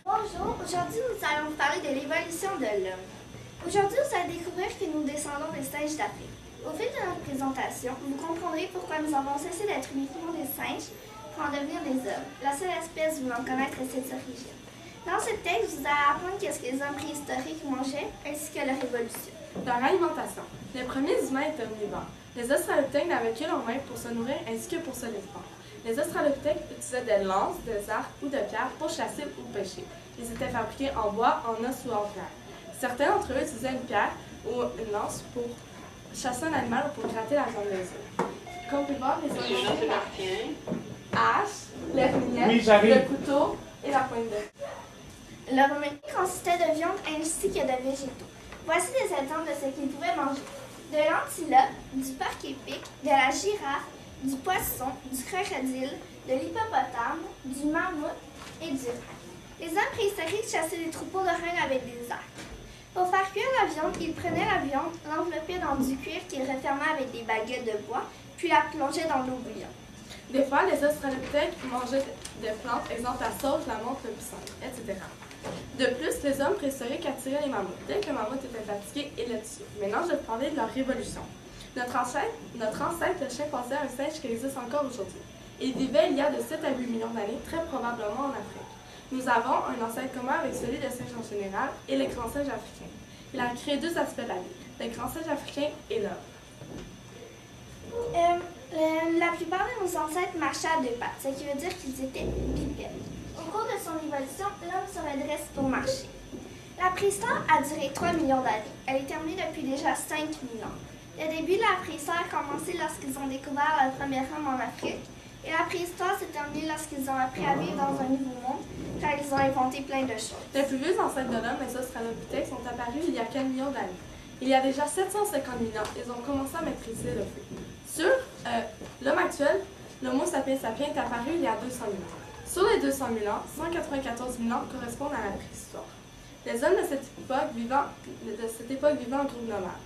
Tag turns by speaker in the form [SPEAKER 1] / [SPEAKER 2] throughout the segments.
[SPEAKER 1] Bonjour, aujourd'hui nous allons vous parler de l'évolution de l'homme. Aujourd'hui, vous allez découvrir que nous descendons des singes d'Afrique. Au fil de notre présentation, vous comprendrez pourquoi nous avons cessé d'être uniquement des singes pour en devenir des hommes, la seule espèce voulant connaître cette origine. Dans ce texte, vous allez apprendre qu'est-ce que les hommes préhistoriques mangeaient ainsi que leur évolution.
[SPEAKER 2] Leur alimentation. Les premiers humains étaient omnivores. Les Australopithèques n'avaient que leurs mains pour se nourrir ainsi que pour se défendre. Les Australopithèques utilisaient des lances, des arcs ou de pierres pour chasser ou pêcher. Ils étaient fabriqués en bois, en os ou en fer. Certains d'entre eux utilisaient une pierre ou une lance pour chasser un animal ou pour gratter la viande des œufs. Comme vous pouvez voir, les hommes hache, l'herminière, le couteau et la pointe de.
[SPEAKER 1] Leur menu consistait de viande ainsi que de végétaux. Voici des exemples de ce qu'ils pouvaient manger. De l'antilope, du porc épic, de la girafe, du poisson, du crocodile, de l'hippopotame, du mammouth et du rein. Les hommes préhistoriques chassaient des troupeaux de rennes avec des arcs. Pour faire cuire la viande, ils prenaient la viande, l'enveloppaient dans du cuir qu'ils refermaient avec des baguettes de bois, puis la plongeaient dans l'eau bouillante.
[SPEAKER 2] Des fois, les Australopithèques mangeaient des plantes, exemple la sauge, la menthe, le pissenlit, etc. De plus, les hommes préhistoriques attiraient les mammouths. Dès que le mammouth était fatigué, ils le tuaient. Maintenant, je vais vous parler de leur révolution. Notre ancêtre, le chimpanzé, est un singe qui existe encore aujourd'hui. Il vivait il y a de 7 à 8 millions d'années, très probablement en Afrique. Nous avons un ancêtre commun avec celui des singes en général et les grands singes africains. Il a créé deux aspects de la vie, les grands singes africains et l'homme.
[SPEAKER 1] La plupart de nos ancêtres marchaient à deux pattes, ce qui veut dire qu'ils étaient bipèdes. Au cours de son évolution, l'homme se redresse pour marcher. La préhistoire a duré 3 millions d'années. Elle est terminée depuis déjà 5 000 ans. Le début de la préhistoire a commencé lorsqu'ils ont découvert le premier homme en Afrique, et la préhistoire s'est terminée lorsqu'ils ont appris à vivre dans un nouveau monde, car ils ont inventé plein de choses.
[SPEAKER 2] Les plus vieux ancêtres de l'homme, les Australopithèques, sont apparus il y a 4 millions d'années. Il y a déjà 750 000 ans, ils ont commencé à maîtriser le feu. Sur l'homme actuel, l'Homo sapiens sapiens est apparu il y a 200 000 ans. Sur les 200 000 ans, 194 000 ans correspondent à la préhistoire. Les hommes de cette époque vivant en groupe nomade.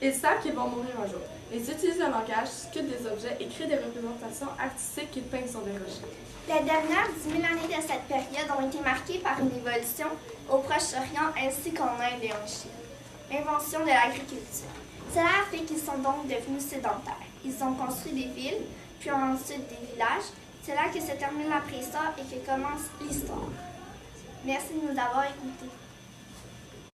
[SPEAKER 2] Ils savent qu'ils vont mourir un jour. Ils utilisent le langage, sculptent des objets et créent des représentations artistiques qu'ils peignent sur des rochers.
[SPEAKER 1] Les dernières 10 000 années de cette période ont été marquées par une évolution au Proche-Orient ainsi qu'en Inde et en Chine. L'invention de l'agriculture. Cela a fait qu'ils sont donc devenus sédentaires. Ils ont construit des villes, puis ensuite des villages. C'est là que se termine la préhistoire et que commence l'histoire. Merci de nous avoir écoutés.